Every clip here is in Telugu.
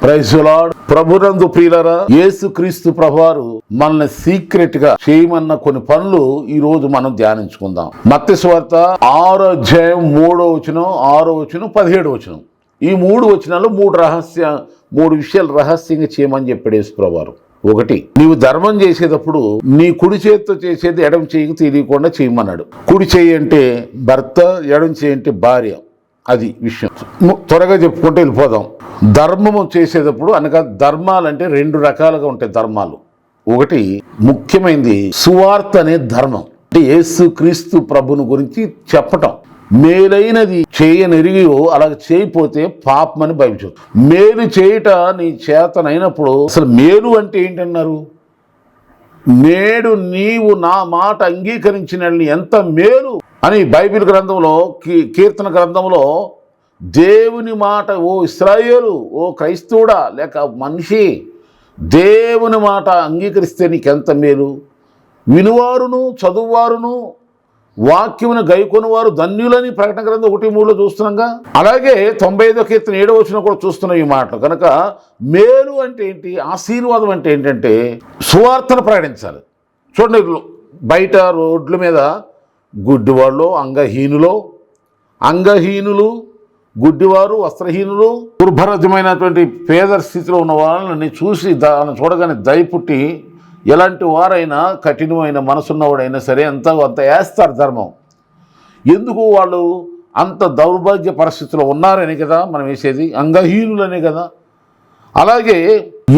Praise the lord. ప్రభునందు ప్రియులారా, యేసుక్రీస్తు ప్రభువారు మనల్ని సీక్రెట్ గా చేయమన్న కొన్ని పనులు ఈ రోజు మనం ధ్యానించుకుందాం. మత్తయి సువార్త 6వ అధ్యాయం 3వ వచనం, 6వ వచనం, 17వ వచనం. ఈ 3 వచనాలు మూడు విషయాలు రహస్యంగా చేయమని చెప్పాడు యేసు ప్రభువారు. ఒకటి, నీవు ధర్మం చేసేటప్పుడు నీ కుడి చేతితో చేసేది ఎడమ చేయికి తెలియకుండా చేయమన్నాడు. కుడి చేయి అంటే భర్త, ఎడమ చేయి అంటే భార్య. అది విషయం. త్వరగా చెప్పుకుంటూ వెళ్ళిపోదాం. ధర్మము చేసేటప్పుడు అనగా ధర్మాలంటే 2 రకాలుగా ఉంటాయి ధర్మాలు. ఒకటి ముఖ్యమైనది సువార్త అనే ధర్మం, అంటే యేసుక్రీస్తు ప్రభుని గురించి చెప్పటం. మేలైనది చేయనెరిగి అలాగ చేయకపోతే పాపమని బైబిల్ చెప్తుంది. మేలు చేయట నీ చేతనైనప్పుడు, అసలు మేలు అంటే ఏంటన్నారు? నేడు నీవు నా మాట అంగీకరించిన ఎంత మేలు అని బైబిల్ గ్రంథంలో, కీర్తన గ్రంథంలో దేవుని మాట, ఓ ఇశ్రాయేలు, ఓ క్రైస్తవుడా లేక మనిషి, దేవుని మాట అంగీకరిస్తే నీకెంత మేలు. వినువారును చదువువారును వాక్యమును గైకొనివారు ధన్యులని ప్రకటన గ్రంథం 1:3 చూస్తున్నాంగా. అలాగే 95వ కీర్తన 7వ వచనం కూడా చూస్తున్నాం ఈ మాటలు. కనుక మేలు అంటే ఏంటి, ఆశీర్వాదం అంటే ఏంటంటే సువార్తను ప్రకటించాలి. చూడండి, బయట రోడ్ల మీద గుడ్డివాళ్ళు, అంగహీనులు, గుడ్డివారు, వస్త్రహీనులు, దుర్భరమైనటువంటి పేద స్థితిలో ఉన్న వాళ్ళని చూసి చూడగానే దయ పుట్టి, ఎలాంటి వారైనా కఠినమైన మనసున్నవాడైనా సరే అంత వేస్తారు ధర్మం. ఎందుకు? వాళ్ళు అంత దౌర్భాగ్య పరిస్థితిలో ఉన్నారని కదా మనం వేసేది, అంగహీనులనే కదా. అలాగే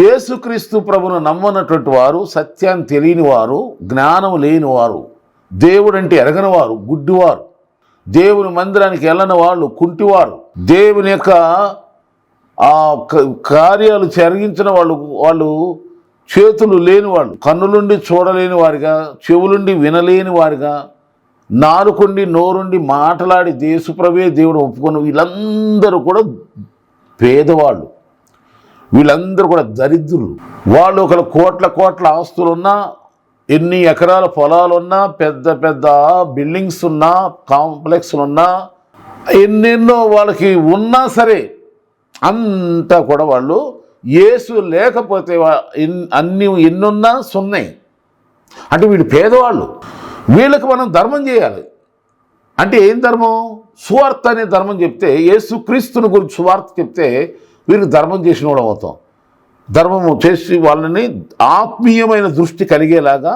యేసుక్రీస్తు ప్రభును నమ్మనటువంటి వారు, సత్యాన్ని తెలియని వారు, జ్ఞానం లేని వారు, దేవుడంటే ఎరగని వారు, గుడ్డివారు, దేవుని మందిరానికి వెళ్ళని వాళ్ళు, కుంటివారు, దేవుని యొక్క కార్యాలు జరిగించిన వాళ్ళు చేతులు లేని వాళ్ళు, కన్నులుండి చూడలేని వారిగా, చెవులుండి వినలేని వారిగా, నాలుకుండి నోరుండి మాట్లాడి దేశప్రభే దేవుడు ఒప్పుకొని వీళ్ళందరూ కూడా పేదవాళ్ళు, వీళ్ళందరూ కూడా దరిద్రులు. వాళ్ళు ఒకరు కోట్ల ఆస్తులున్నా, ఎన్ని ఎకరాల పొలాలున్నా, పెద్ద పెద్ద బిల్డింగ్స్ ఉన్నా, కాంప్లెక్స్లు ఉన్నా, ఎన్నెన్నో వాళ్ళకి ఉన్నా సరే అంతా కూడా వాళ్ళు యేసు లేకపోతే అన్ని ఎన్నున్నా సున్నాయి. అంటే వీళ్ళు పేదవాళ్ళు. వీళ్ళకి మనం ధర్మం చేయాలి. అంటే ఏం ధర్మం? సువార్త అనే ధర్మం చెప్తే, యేసుక్రీస్తుని గురించి సువార్త చెప్తే వీరికి ధర్మం చేసిన వాడు అవుతాం. ధర్మము చేసి వాళ్ళని ఆత్మీయమైన దృష్టి కలిగేలాగా,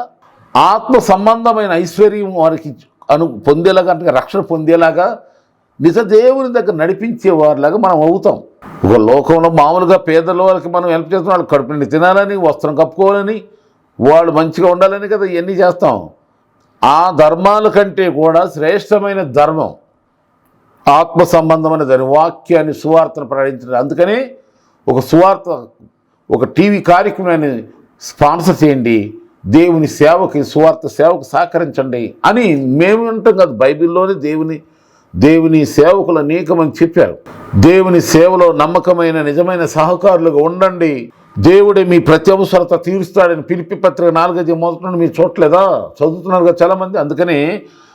ఆత్మ సంబంధమైన ఐశ్వర్యం వారికి పొందేలాగా, అంటే రక్షణ పొందేలాగా, నిజ దేవుని దగ్గర నడిపించే వారిలాగా మనం అవుతాం. ఒక లోకంలో మామూలుగా పేదల వాళ్ళకి మనం హెల్ప్ చేస్తాం. వాళ్ళు కడుపు నిండి తినాలని, వస్త్రం కప్పుకోవాలని, వాళ్ళు మంచిగా ఉండాలని కదా ఇవన్నీ చేస్తాం. ఆ ధర్మాల కంటే కూడా శ్రేష్టమైన ధర్మం ఆత్మ సంబంధమైన దాని వాక్యాన్ని, సువార్తను ప్రకటించడం. అందుకని ఒక టీవీ కార్యక్రమాన్ని స్పాన్సర్ చేయండి, దేవుని సేవకి, సువార్త సేవకు సహకరించండి అని మేము అంటాం కదా. బైబిల్లోనే దేవుని సేవకులు అనేకమని చెప్పారు. దేవుని సేవలో నమ్మకమైన నిజమైన సహకారులుగా ఉండండి, దేవుడే మీ ప్రతి అవసరత తీరుస్తాడని ఫిలిప్పీ పత్రిక 4వ మొదటి మీరు చూడలేదా? చదువుతున్నారు కదా చాలామంది. అందుకని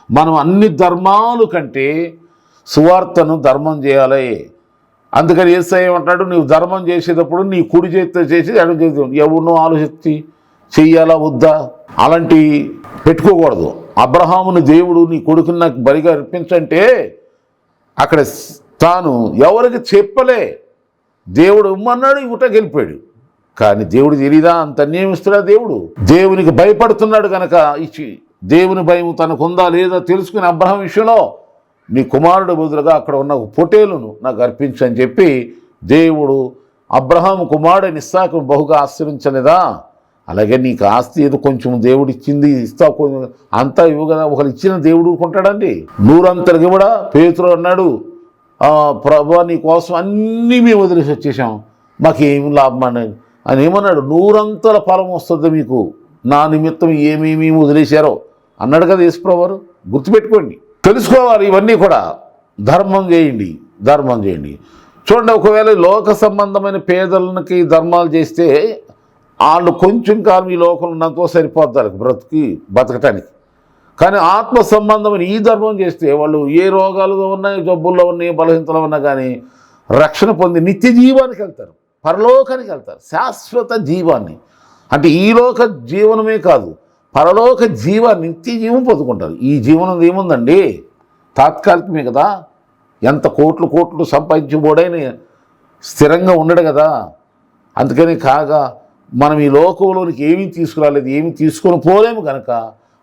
మనం అన్ని ధర్మాలు కంటే సువార్తను ధర్మం చేయాలి. అందుకని యేసయ్య ఏమంటాడు, నీవు ధర్మం చేసేటప్పుడు నీ కుడి చేతితో చేసి ఎడమ చేతి, ఎవరినో ఆలోచించి చెయ్యాలా వద్దా అలాంటి పెట్టుకోకూడదు. అబ్రహాముని దేవుడు నీ కొడుకుని నాకు బలిగా అర్పించంటే అక్కడ తాను ఎవరికి చెప్పలే, దేవుడు ఇమ్మన్నాడు, ఇవ్వటకి వెళ్ళిపోయాడు. కానీ దేవుడు తెలీదా అంత నియమిస్తున్నా? దేవుడు దేవునికి భయపడుతున్నాడు కనుక ఇచ్చి, దేవుని భయం తనకు ఉందా లేదా తెలుసుకుని అబ్రహాం విషయంలో నీ కుమారుడు బదులుగా అక్కడ ఉన్న పొటేలును నాకు అర్పించని చెప్పి దేవుడు అబ్రహాము కుమారుడు ఇస్సాకు బహుగా ఆశ్రయించలేదా? అలాగే నీకు ఆస్తి ఏదో కొంచెం దేవుడు ఇచ్చింది ఇస్తావు, అంతా ఇవ్వు కదా. ఒకరు ఇచ్చిన దేవుడు కొంటాడండి? 100 కూడా. పేతురు అన్నాడు, ప్రభువా నీ కోసం అన్నీ మేము వదిలేసి వచ్చేసాం, మాకేం లాభం అని ఏమన్నాడు? 100 ఫలం వస్తుంది మీకు, నా నిమిత్తం ఏమేమి వదిలేశారో అన్నాడు కదా యేసుప్రభువు వారు. గుర్తుపెట్టుకోండి, తెలుసుకోవాలి ఇవన్నీ కూడా. ధర్మం చేయండి. చూడండి, ఒకవేళ లోక సంబంధమైన పేదలకి ధర్మాలు చేస్తే వాళ్ళు కొంచెం కాలం ఈ లోకంలో ఉన్నంతో సరిపోతారు బతకటానికి. కానీ ఆత్మ సంబంధమైన ఈ ధర్మం చేస్తే వాళ్ళు ఏ రోగాలు ఉన్నాయి, జబ్బుల్లో ఉన్నాయి, బలహీనతలు ఉన్నా కానీ రక్షణ పొంది నిత్య జీవానికి వెళ్తారు. పరలోకానికి వెళ్తారు, శాశ్వత జీవాన్ని. అంటే ఈ లోక జీవనమే కాదు, పరలోక జీవాన్ని, నిత్య జీవం పొందుకుంటారు. ఈ జీవనం ఏముందండి, తాత్కాలికమే కదా. ఎంత కోట్లు సంపాదించబోడైన స్థిరంగా ఉండడు కదా. అందుకని కాగా మనం ఈ లోకంలోనికి ఏమీ తీసుకురాలేదు, ఏమీ తీసుకొని పోలేము కనుక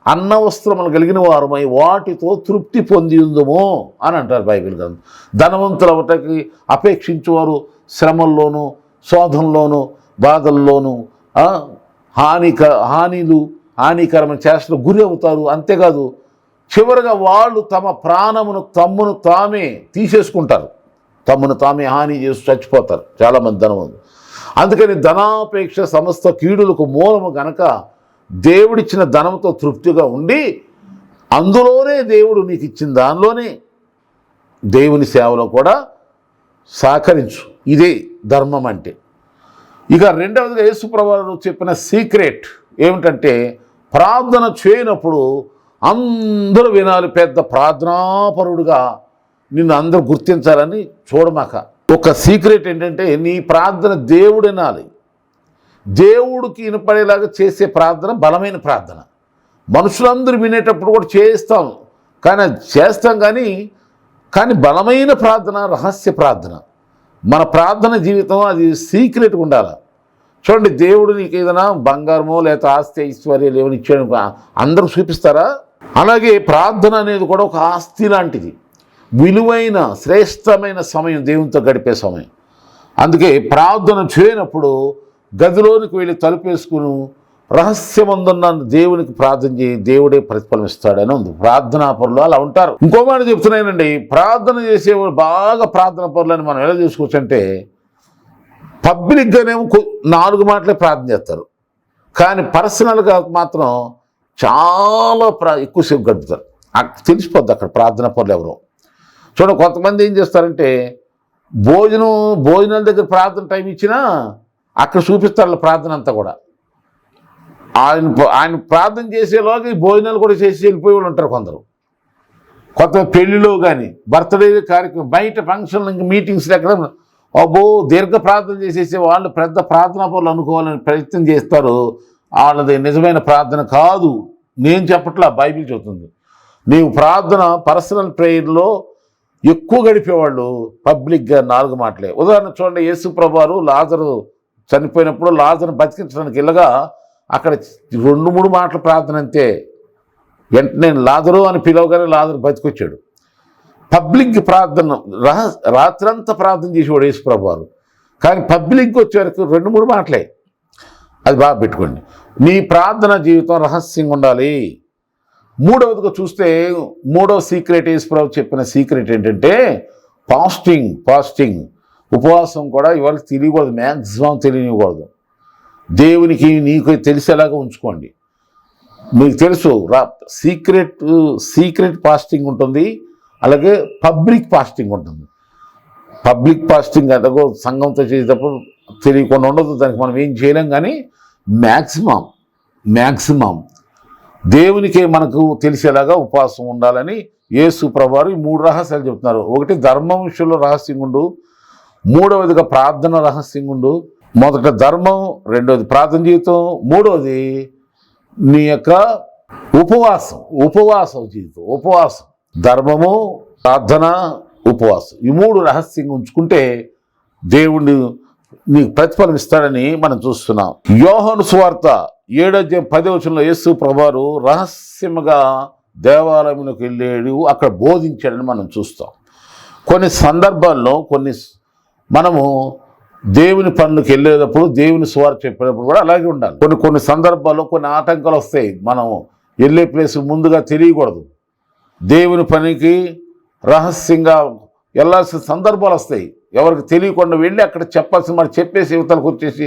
అన్న వస్త్రములు కలిగిన వారమై వాటితో తృప్తి పొంది ఉందము అని అంటారు బైబిల్ గ్రంథం. ధనవంతులు అవటకి అపేక్షించేవారు శ్రమల్లోనూ, శోధంలోనూ, బాధల్లోనూ హానికరమైన చేష్టలు గురి అవుతారు. అంతేకాదు చివరిగా వాళ్ళు తమ ప్రాణమును తమ్మును తామే తీసేసుకుంటారు, తమ్మును తామే హాని చేసి చచ్చిపోతారు చాలామంది ధనవంతులు. అందుకని ధనాపేక్ష సమస్త కీడులకు మూలము గనక దేవుడిచ్చిన ధనంతో తృప్తిగా ఉండి అందులోనే దేవుడు నీకు ఇచ్చిన దానిలోనే దేవుని సేవలో కూడా సహకరించు. ఇదే ధర్మం అంటే. ఇక రెండవదిగా యేసుప్రభువు చెప్పిన సీక్రెట్ ఏమిటంటే, ప్రార్థన చేయనప్పుడు అందరూ వినాలి, పెద్ద ప్రార్థనాపరుడుగా నిన్ను అందరూ గుర్తించాలని చూడమాక. ఒక సీక్రెట్ ఏంటంటే, నీ ప్రార్థన దేవుడు వినాలి. దేవుడికి వినపడేలాగా చేసే ప్రార్థన బలమైన ప్రార్థన. మనుషులందరూ వినేటప్పుడు కూడా చేస్తాం, కానీ బలమైన ప్రార్థన రహస్య ప్రార్థన. మన ప్రార్థన జీవితం అది సీక్రెట్గా ఉండాలి. చూడండి, దేవుడు నీకు ఏదైనా బంగారమో లేకపోతే ఆస్తి ఐశ్వర్యాలు ఏమైనా ఇచ్చాడు అందరూ చూపిస్తారా? అలాగే ప్రార్థన అనేది కూడా ఒక ఆస్తి లాంటిది, విలువైన శ్రేష్టమైన సమయం, దేవునితో గడిపే సమయం. అందుకే ప్రార్థన చేయనప్పుడు గదిలోనికి వెళ్ళి తలుపేసుకుని రహస్యమందున్న దేవునికి ప్రార్థన చేయి, దేవుడే ప్రతిఫలం ఇస్తాడని ఉంది. ప్రార్థనా పరులు అలా ఉంటారు. ఇంకో మాట చెప్తున్నానండి, ప్రార్థన చేసేవాళ్ళు బాగా ప్రార్థనా పరులు అని మనం ఎలా చూసుకోవచ్చు అంటే, పబ్లిక్గానేమో 4 మాటలే ప్రార్థన చేస్తారు, కానీ పర్సనల్గా మాత్రం చాలా ఎక్కువసేపు గడుపుతారు. తెలిసిపోద్ది అక్కడ ప్రార్థనా పరులు ఎవరో. చూడండి, కొంతమంది ఏం చేస్తారంటే భోజనాల దగ్గర ప్రార్థన టైం ఇచ్చినా అక్కడ చూపిస్తారు ప్రార్థన అంతా కూడా. ఆయన ప్రార్థన చేసేలోగా ఈ భోజనాలు కూడా చేసి వెళ్ళిపోయి వాళ్ళు ఉంటారు కొందరు. కొత్త పెళ్లిలో కానీ బర్త్డే కార్యక్రమం, బయట ఫంక్షన్లు, ఇంకా మీటింగ్స్ ఎక్కడ దీర్ఘ ప్రార్థన చేసేసే వాళ్ళు పెద్ద ప్రార్థనా పనులు అనుకోవాలని ప్రయత్నం చేస్తారు. వాళ్ళది నిజమైన ప్రార్థన కాదు. నేను చెప్పట్లా, బైబిల్ చెబుతుంది. నీవు ప్రార్థన పర్సనల్ ప్రేయర్లో ఎక్కువ గడిపేవాళ్ళు పబ్లిక్గా 4 మాటలే. ఉదాహరణ చూడండి, యేసు ప్రభువారు లాజరు చనిపోయినప్పుడు లాజరును బతికించడానికి వెళ్ళగా అక్కడ 2-3 మాటల ప్రార్థన అంతే. వెంటనే లాజరు అని పిలవగానే లాజరు బతికొచ్చాడు. పబ్లిక్ ప్రార్థన రాత్రంతా ప్రార్థన చేసేవాడు యేసు ప్రభువారు, కానీ పబ్లిక్ వచ్చే వరకు 2-3 మాటలే. అది బాగా పెట్టుకోండి. నీ ప్రార్థన జీవితం రహస్యంగా ఉండాలి. మూడవదిగా చూస్తే, మూడవ సీక్రెట్ యేసు ప్రభు చెప్పిన సీక్రెట్ ఏంటంటే ఫాస్టింగ్, ఉపవాసం కూడా ఎవరికి తెలియకూడదు, మ్యాక్సిమం తెలియకూడదు. దేవునికి నీకు తెలిసేలాగా ఉంచుకోండి. మీకు తెలుసు, సీక్రెట్ ఫాస్టింగ్ ఉంటుంది, అలాగే పబ్లిక్ ఫాస్టింగ్ ఉంటుంది. పబ్లిక్ ఫాస్టింగ్ అదగో సంఘంతో చేసేటప్పుడు తెలియకుండా ఉండదు, దానికి మనం ఏం చేయలేం. కానీ మ్యాక్సిమం దేవునికే మనకు తెలిసేలాగా ఉపవాసం ఉండాలని యేసు ప్రభువారు ఈ 3 రహస్యాలు చెప్తున్నారు. ఒకటి, ధర్మం విషయంలో రహస్యంగా ఉండు. మూడవదిగా ప్రార్థన రహస్యంగా ఉండు. మొదట ధర్మం, రెండవది ప్రార్థన జీవితం, మూడవది నీ యొక్క ఉపవాసం జీవితం. ధర్మము, ప్రార్థన, ఉపవాసం, ఈ 3 రహస్యంగా ఉంచుకుంటే దేవుడు నీకు ప్రతిఫలం ఇస్తాడని మనం చూస్తున్నాం. యోహాను సువార్త 7:10 యేసు ప్రభువారు రహస్యముగా దేవాలయంలోకి వెళ్ళాడు, అక్కడ బోధించాడని మనం చూస్తాం. కొన్ని సందర్భాల్లో మనము దేవుని పనులకు వెళ్ళేటప్పుడు, దేవుని సువార్త చెప్పేటప్పుడు కూడా అలాగే ఉండాలి. కొన్ని సందర్భాల్లో కొన్ని ఆటంకాలు వస్తాయి. మనం వెళ్ళే ప్లేస్ ముందుగా తెలియకూడదు. దేవుని పనికి రహస్యంగా వెళ్ళాల్సిన సందర్భాలు వస్తాయి. ఎవరికి తెలియకుండా వెళ్ళి అక్కడ చెప్పాల్సిన మనం చెప్పేసి యువతలకు వచ్చేసి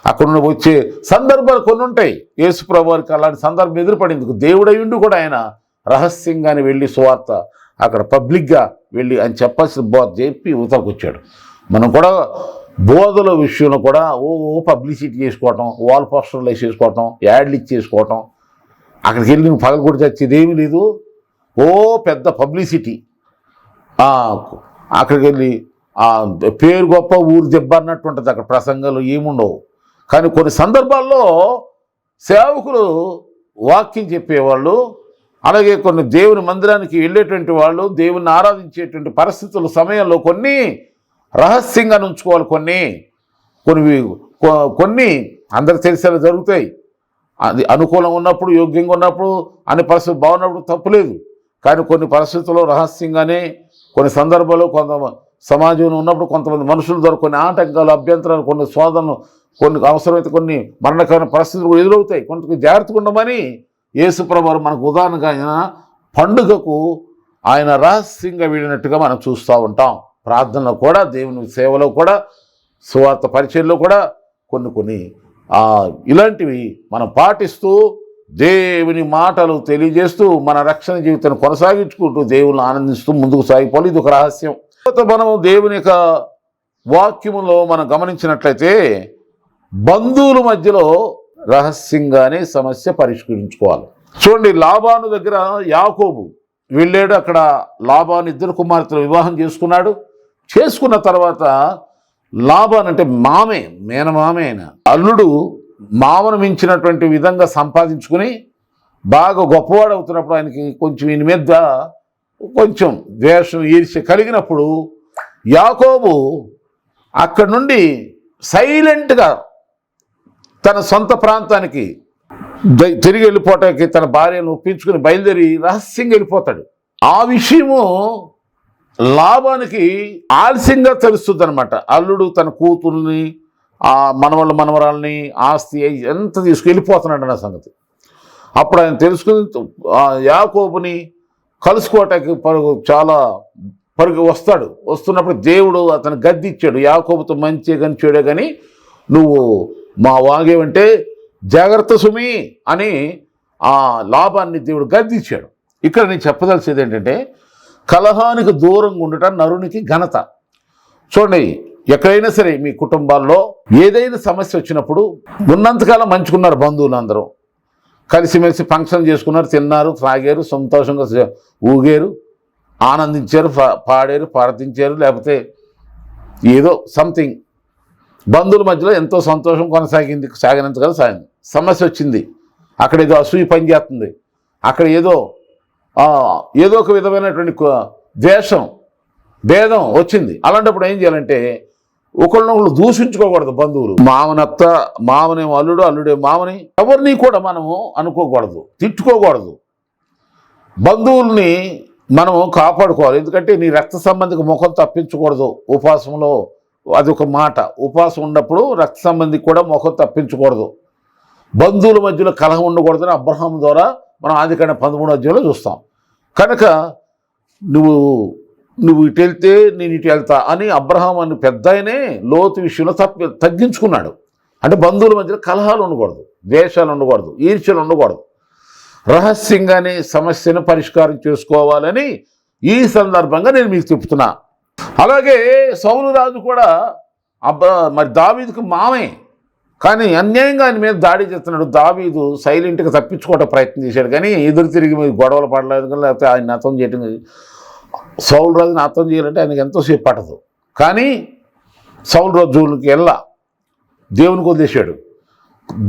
అక్కడ వచ్చే సందర్భాలు కొన్ని ఉంటాయి. యేసు ప్రభువారికి అలాంటి సందర్భం ఎదురుపడింది. దేవుడయ్యుండి కూడా ఆయన రహస్యంగానే వెళ్ళి సువార్త అక్కడ పబ్లిక్గా వెళ్ళి ఆయన చెప్పాల్సిన బోధ చెప్పి యువతలకు వచ్చాడు. మనం కూడా బోధల విషయంలో కూడా పబ్లిసిటీ చేసుకోవటం, వాల్ పోస్టర్లు వేసేసుకోవటం, యాడ్లు ఇచ్చేసుకోవటం, అక్కడికి వెళ్ళి నువ్వు పగలు కూడా చచ్చేది ఏమీ లేదు. పెద్ద పబ్లిసిటీ. అక్కడికి వెళ్ళి ఆ పేరు గొప్ప ఊరు దెబ్బ అన్నట్టు ఉంటుంది అక్కడ ప్రసంగాలు ఏముండవు. కానీ కొన్ని సందర్భాల్లో సేవకులు వాక్యం చెప్పేవాళ్ళు, అలాగే కొన్ని దేవుని మందిరానికి వెళ్ళేటువంటి వాళ్ళు, దేవుని ఆరాధించేటువంటి పరిస్థితుల సమయంలో కొన్ని రహస్యంగా ఉంచుకోవాలి. కొన్ని అందరికి తెలిసేలా జరుగుతాయి. అది అనుకూలంగా ఉన్నప్పుడు, యోగ్యంగా ఉన్నప్పుడు, అన్ని పరిస్థితులు బాగున్నప్పుడు తప్పులేదు. కానీ కొన్ని పరిస్థితుల్లో రహస్యంగానే కొన్ని సందర్భాల్లో సమాజంలో ఉన్నప్పుడు కొంతమంది మనుషుల ద్వారా కొన్ని ఆటంకాలు, అభ్యంతరాలు, కొన్ని శోధనలు, కొన్ని అవసరమైతే కొన్ని మరణకరమైన పరిస్థితులు కూడా ఎదురవుతాయి. కొంత జాగ్రత్తగా ఉండమని యేసుప్రభు మనకు ఉదాహరణగా ఆయన పండుగకు ఆయన రహస్యంగా వెళ్ళినట్టుగా మనం చూస్తూ ఉంటాం. ప్రార్థనలో కూడా, దేవుని సేవలో కూడా, సువార్త పరిచయంలో కూడా కొన్ని ఇలాంటివి మనం పాటిస్తూ దేవుని మాటలు తెలియజేస్తూ మన రక్షణ జీవితాన్ని కొనసాగించుకుంటూ దేవుని ఆనందిస్తూ ముందుకు సాగిపోవాలి. ఇది ఒక రహస్యం. మనం దేవుని యొక్క వాక్యములో మనం గమనించినట్లయితే బంధువుల మధ్యలో రహస్యంగానే సమస్య పరిష్కరించుకోవాలి. చూడండి, లాబాను దగ్గర యాకోబు వెళ్ళాడు. అక్కడ లాబాను ఇద్దరు కుమార్తెలు వివాహం చేసుకున్న తర్వాత లాబాన్ అంటే మేనమామే ఆయన అల్లుడు మామను మించినటువంటి విధంగా సంపాదించుకుని బాగా గొప్పవాడు అవుతున్నప్పుడు ఆయనకి కొంచెం ఈయన మీద కొంచెం ద్వేషం, ఈర్ష్య కలిగినప్పుడు యాకోబు అక్కడి నుండి సైలెంట్గా తన సొంత ప్రాంతానికి తిరిగి వెళ్ళిపోవటానికి తన భార్యను ఒప్పించుకుని బయలుదేరి రహస్యంగా వెళ్ళిపోతాడు. ఆ విషయము లాబానికి ఆలస్యంగా తెలుస్తుంది అనమాట. అల్లుడు తన కూతుర్ని, ఆ మనవరాల్ని, ఆస్తి ఎంత తీసుకెళ్ళిపోతున్నాడు అన్న సంగతి. అప్పుడు ఆయన తెలుసుకుని యాకోబుని కలుసుకోవటానికి వస్తున్నప్పుడు దేవుడు అతను గద్దిచ్చాడు. యాకోబుతో మంచి కానీ చెడే కానీ నువ్వు మా వాగేవంటే జాగ్రత్త సుమి అని ఆ లాభాన్ని దేవుడు గద్దిచ్చాడు. ఇక్కడ నేను చెప్పదలిచేది ఏంటంటే, కలహానికి దూరంగా ఉండటం నరునికి ఘనత. చూడండి, ఎక్కడైనా సరే మీ కుటుంబాల్లో ఏదైనా సమస్య వచ్చినప్పుడు ఉన్నంతకాలం మంచుకున్నారు, బంధువులు అందరూ కలిసిమెలిసి ఫంక్షన్ చేసుకున్నారు, తిన్నారు, త్రాగారు, సంతోషంగా ఊగారు, ఆనందించారు, పాడారు, ప్రార్థించారు, లేకపోతే ఏదో సంథింగ్ బంధువుల మధ్యలో ఎంతో సంతోషం సాగినంతకాలం సాగింది. సమస్య వచ్చింది, అక్కడ ఏదో అసూయ పనిచేస్తుంది, అక్కడ ఏదో ఒక విధమైనటువంటి ద్వేషం, భేదం వచ్చింది. అలాంటప్పుడు ఏం చేయాలంటే ఒకళ్ళనొకళ్ళు దూషించుకోకూడదు. బంధువులు మామనేమో అల్లుడు, అల్లుడే మామని ఎవరిని కూడా మనము అనుకోకూడదు, తిట్టుకోకూడదు. బంధువుల్ని మనము కాపాడుకోవాలి. ఎందుకంటే నీ రక్త సంబంధికి ముఖం తప్పించకూడదు. ఉపవాసంలో అదొక మాట. ఉపవాసం ఉన్నప్పుడు రక్త సంబంధికి కూడా ముఖం తప్పించకూడదు. బంధువుల మధ్యలో కలహం ఉండకూడదని అబ్రహాం ద్వారా మనం ఆదికాండం 13వ అధ్యాయంలో చూస్తాం. కనుక నువ్వు ఇటు వెళ్తే నేను ఇటు వెళ్తా అని అబ్రహాం అని పెద్ద ఆయనే లోతు విషయంలో తగ్గించుకున్నాడు. అంటే బంధువుల మధ్యలో కలహాలు ఉండకూడదు, ద్వేషాలు ఉండకూడదు, ఈర్ష్యలు ఉండకూడదు. రహస్యంగానే సమస్యను పరిష్కారం చేసుకోవాలని ఈ సందర్భంగా నేను మీకు చెప్తున్నా. అలాగే సౌలు రాజు కూడా మరి దావీదుకు మామే, కానీ అన్యాయంగా ఆయన మీద దాడి చేస్తున్నాడు. దావీదు సైలెంట్గా తప్పించుకోవడం ప్రయత్నం చేశాడు, కానీ ఎదురు తిరిగి గొడవలు పడలేదు. లేకపోతే ఆయన అర్థం చేయటం, సౌలు రాజుని అర్థం చేయాలంటే ఆయనకి ఎంతోసేపు పట్టదు. కానీ సౌలు రాజు జోలికి దేవునికి వదిలేశాడు,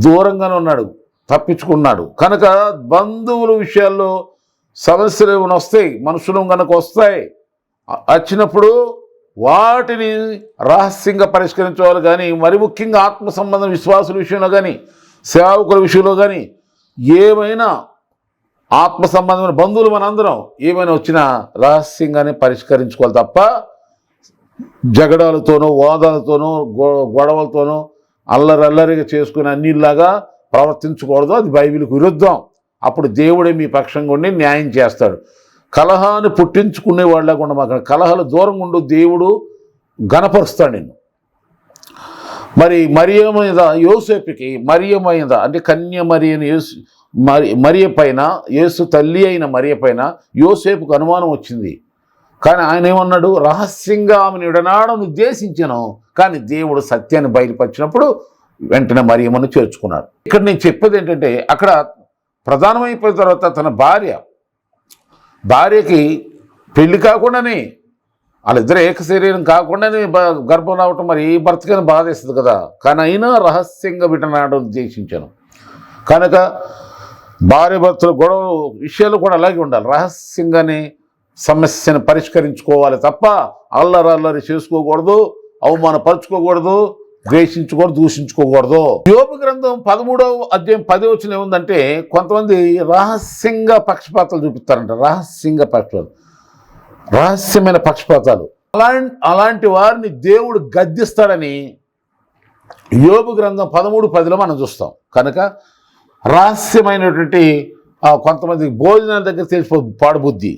దూరంగానే ఉన్నాడు, తప్పించుకున్నాడు. కనుక బంధువుల విషయాల్లో సమస్యలు ఏమైనా వస్తాయి, మనుషులు కనుక వస్తాయి, వచ్చినప్పుడు వాటిని రహస్యంగా పరిష్కరించాలి. కానీ మరి ముఖ్యంగా ఆత్మ సంబంధం విశ్వాసుల విషయంలో కానీ, సేవకుల విషయంలో కానీ, ఏమైనా ఆత్మ సంబంధమైన బంధువులు మనందరం ఏమైనా వచ్చినా రహస్యంగానే పరిష్కరించుకోవాలి తప్ప జగడాలతోనో, వాదాలతోనో, గొడవలతోనో అల్లరిగా చేసుకుని అన్నిలాగా ప్రవర్తించకూడదు. అది బైబిల్కి విరుద్ధం. అప్పుడు దేవుడే మీ పక్షంగా ఉండి న్యాయం చేస్తాడు. కలహాన్ని పుట్టించుకునే వాళ్ళగా ఉండమాక, కలహాలు దూరంగా ఉండు, దేవుడు గణపరుస్తాడు నిన్ను. మరి మరియ మీద యోసేపుకి, మరియ మీద అంటే కన్య మరియని మరియ పైన, యేసు తల్లి అయిన మరియ పైన యోసేపుకు అనుమానం వచ్చింది. కానీ ఆయన ఏమన్నాడు? రహస్యంగా ఆమెను విడనాడని ఉద్దేశించాను, కానీ దేవుడు సత్యాన్ని బయలుపరిచినప్పుడు వెంటనే మరియమ్మను చేర్చుకున్నాడు. ఇక్కడ నేను చెప్పేది ఏంటంటే, అక్కడ ప్రధానమైపోయిన తర్వాత తన భార్యకి పెళ్లి కాకుండానే వాళ్ళిద్దరు ఏక శరీరం కాకుండానే గర్భం రావటం మరి ఈ భర్తకైనా బాధేస్తుంది కదా. కానీ అయినా రహస్యంగా వీటనాడు ఉద్దేశించాను కనుక భార్య భర్తల గొడవ విషయాలు కూడా అలాగే ఉండాలి. రహస్యంగానే సమస్యను పరిష్కరించుకోవాలి తప్ప అల్లరి చేసుకోకూడదు, అవమానపరుచుకోకూడదు, ద్వేషించకూడదు, దూషించుకోకూడదు. యోబు గ్రంథం 13వ అధ్యాయం 10వ వచనం ఏముందంటే కొంతమంది రహస్యంగా పక్షపాతాలు చూపిస్తారంట. రహస్యమైన పక్షపాతాలు అలాంటి వారిని దేవుడు గద్దిస్తాడని యోబు గ్రంథం 13:10లో మనం చూస్తాం. కనుక రహస్యమైనటువంటి కొంతమంది భోజనాల దగ్గర తెలిసిపో పాడుబుద్ధి,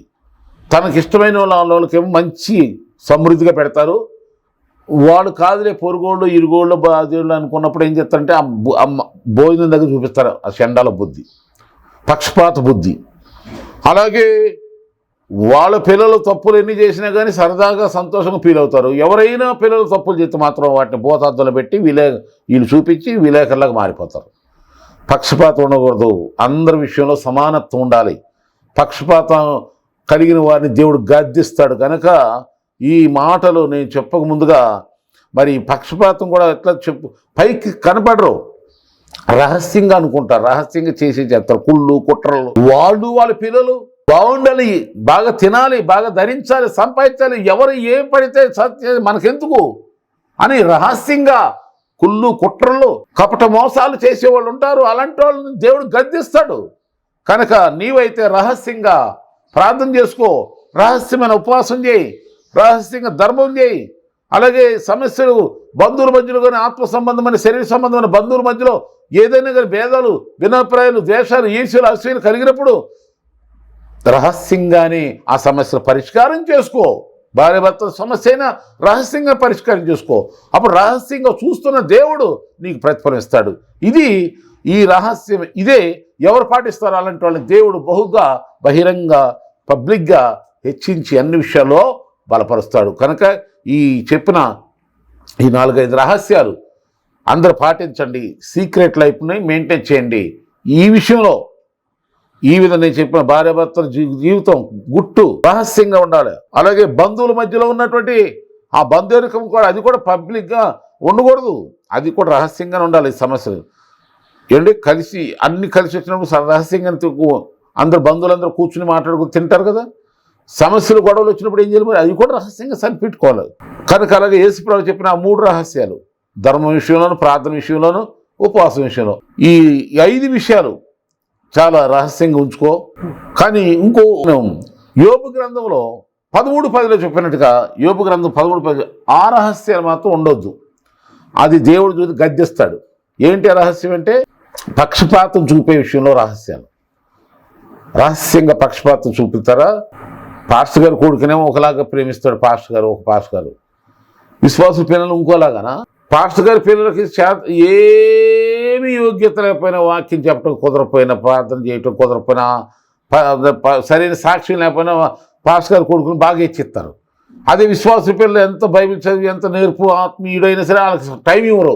తనకిష్టమైన వాళ్ళకేమో మంచి సమృద్ధిగా పెడతారు. వాడు కాదులే పొరుగోళ్ళు ఇరుగోళ్ళు బాధోళ్ళు అనుకున్నప్పుడు ఏం చేస్తారంటే ఆ భోజనం దగ్గర చూపిస్తారు ఆ చండాల బుద్ధి, పక్షపాత బుద్ధి. అలాగే వాళ్ళ పిల్లలు తప్పులు ఎన్ని చేసినా కానీ సరదాగా సంతోషంగా ఫీల్ అవుతారు. ఎవరైనా పిల్లలు తప్పులు చేస్తే మాత్రం వాటిని భూతార్థాలు పెట్టి వీళ్ళు చూపించి విలేకరులకు మారిపోతారు. పక్షపాతం ఉండకూడదు, అందరి విషయంలో సమానత్వం ఉండాలి. పక్షపాతం కలిగిన వారిని దేవుడు గద్దిస్తాడు. కనుక ఈ మాటలు నేను చెప్పక ముందుగా మరి పక్షపాతం కూడా ఎట్లా పైకి కనపడరు, రహస్యంగా అనుకుంటారు, రహస్యంగా చేస్తారు కుళ్ళు కుట్రలు. వాళ్ళ పిల్లలు బాగుండాలి, బాగా తినాలి, బాగా ధరించాలి, సంపాదించాలి, ఎవరు ఏం పడితే మనకెందుకు అని రహస్యంగా కుళ్ళు కుట్రలు కపట మోసాలు చేసేవాళ్ళు ఉంటారు. అలాంటి వాళ్ళని దేవుడు గద్దిస్తాడు. కనుక నీవైతే రహస్యంగా ప్రార్థన చేసుకో, రహస్యమైన ఉపవాసం చేయి, రహస్యంగా ధర్మం చేయి. అలాగే సమస్యలు బంధువుల మధ్యలో కానీ ఆత్మ సంబంధమైన శరీర సంబంధమైన బంధువుల మధ్యలో ఏదైనా కానీ భేదాలు భిన్నాభిప్రాయాలు ద్వేషాలు ఈర్ష్యలు అసూయలు కలిగినప్పుడు రహస్యంగానే ఆ సమస్యలు పరిష్కారం చేసుకో. భార్య భర్తల సమస్య అయినా రహస్యంగా పరిష్కారం చేసుకో. అప్పుడు రహస్యంగా చూస్తున్న దేవుడు నీకు ప్రతిఫలం ఇస్తాడు. ఈ రహస్యం ఇదే ఎవరు పాటిస్తారో అలాంటి వాళ్ళని దేవుడు బహుగా బహిరంగ పబ్లిక్గా హెచ్చించి అన్ని విషయాల్లో బలపరుస్తాడు. కనుక ఈ చెప్పిన ఈ 4-5 రహస్యాలు అందరూ పాటించండి. సీక్రెట్ లైఫ్ని మెయింటైన్ చేయండి. ఈ విషయంలో ఈ విధంగా నేను చెప్పిన భార్యాభర్తల జీవితం గుట్టు రహస్యంగా ఉండాలి. అలాగే బంధువుల మధ్యలో ఉన్నటువంటి ఆ బంధువర్గం కూడా అది కూడా పబ్లిక్గా ఉండకూడదు, అది కూడా రహస్యంగానే ఉండాలి. ఈ సమస్యలు అన్ని కలిసి వచ్చినప్పుడు రహస్యంగా అందరు బంధువులందరూ కూర్చుని మాట్లాడుకుని తింటారు కదా. సమస్యలు గొడవలు వచ్చినప్పుడు ఏం చేయాలి, అది కూడా రహస్యంగా సరిపెట్టుకోవాలి. కనుక అలాగే యేసుప్రభు చెప్పిన ఆ 3 రహస్యాలు, ధర్మం విషయంలోను, ప్రార్థన విషయంలోను, ఉపవాసం విషయంలో, ఈ 5 విషయాలు చాలా రహస్యంగా ఉంచుకో. కానీ ఇంకో యోబు గ్రంథంలో 13:10లో చెప్పినట్టుగా యోబు గ్రంథం 13:10 ఆ రహస్యాలు మాత్రం ఉండొద్దు, అది దేవుడు చూసి గద్దిస్తాడు. ఏంటి ఆ రహస్యం అంటే పక్షపాతం చూపే విషయంలో రహస్యంగా పక్షపాతం చూపుతారా. పాస్టర్ గారు కొడుకునేమో ఒకలాగా ప్రేమిస్తాడు పాస్టర్ గారు, విశ్వాసుల పిల్లలు ఇంకోలాగానా. పాస్టర్ గారి పిల్లలకి ఏమీ యోగ్యత లేకపోయినా, వాక్యం చెప్పడం కుదరపోయినా, ప్రార్థన చేయటం కుదరపోయినా, సరైన సాక్ష్యం లేకపోయినా పాస్టర్ గారి కొడుకుని బాగా ఇచ్చిస్తారు. అదే విశ్వాసుల పిల్లలు ఎంత బైబిల్ చదివి ఎంత నేర్పు ఆత్మీయుడైనా సరే వాళ్ళకి టైం ఇవ్వరు,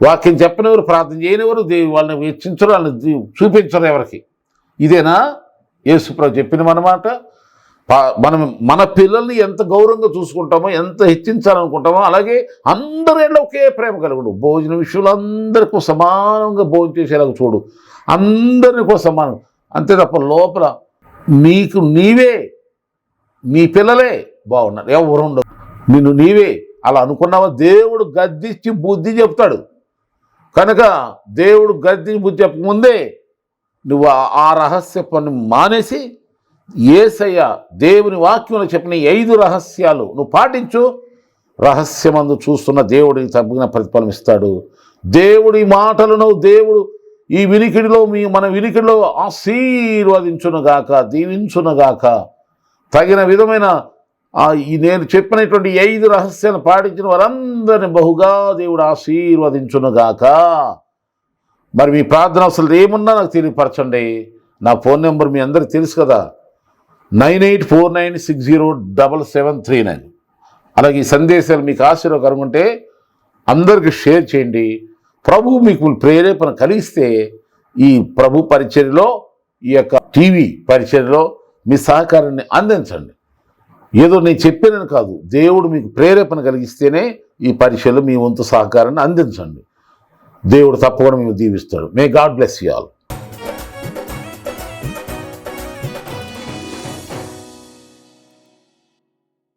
వాక్యం చెప్పనివ్వరు, ప్రార్థన చేయనివ్వరు, వాళ్ళని హెచ్చించరు, వాళ్ళని చూపించరు ఎవరికి. ఇదేనా యేసుప్రభు చెప్పిన మాట? మనం మన పిల్లల్ని ఎంత గౌరవంగా చూసుకుంటామో, ఎంత హెచ్చించాలనుకుంటామో, అలాగే అందరిలో ఒకే ప్రేమ కలుగుడు. భోజన విషయంలో అందరికీ సమానంగా భోజనం చేసేలాగా చూడు, అందరినీ కూడా సమానం. అంతే తప్ప లోపల నీవే నీ పిల్లలే బాగున్నారు, ఎవరు ఉండవు, నీవే అలా అనుకున్నావా దేవుడు గద్దించి బుద్ధి చెప్తాడు. కనుక దేవుడు గద్దించి బుద్ధి చెప్పకముందే నువ్వు ఆ రహస్య పని మానేసి యేసయ్య దేవుని వాక్యంలో చెప్పిన 5 రహస్యాలు నువ్వు పాటించు. రహస్యమందు చూస్తున్న దేవుడికి తగిన ప్రతిఫలం ఇస్తాడు. దేవుడి మాటలను దేవుడు ఈ వినికిడిలో మన వినికిడిలో ఆశీర్వదించునుగాక, దీవించునుగాక. తగిన విధమైన నేను చెప్పినటువంటి 5 రహస్యాలను పాటించిన వారందరిని బహుగా దేవుడు ఆశీర్వదించునుగాక. మరి మీ ప్రార్థన అసలు ఏమున్నా నాకు తెలియపరచండి. నా ఫోన్ నెంబర్ మీ అందరికీ తెలుసు కదా, 9849607739. అలాగే ఈ సందేశాలు మీకు ఆశీర్వాదకరంగా ఉంటే అందరికీ షేర్ చేయండి. ప్రభు మీకు ప్రేరేపణ కలిగిస్తే ఈ ప్రభు పరిచర్యలో, ఈ యొక్క టీవీ పరిచర్యలో మీ సహకారాన్ని అందించండి. ఏదో నేను చెప్పానని కాదు, దేవుడు మీకు ప్రేరేపణ కలిగిస్తేనే ఈ పరీక్షలు మీ వంతు సహకారాన్ని అందించండి. దేవుడు తప్పకుండా మేము దీవిస్తాడు. May God bless you all.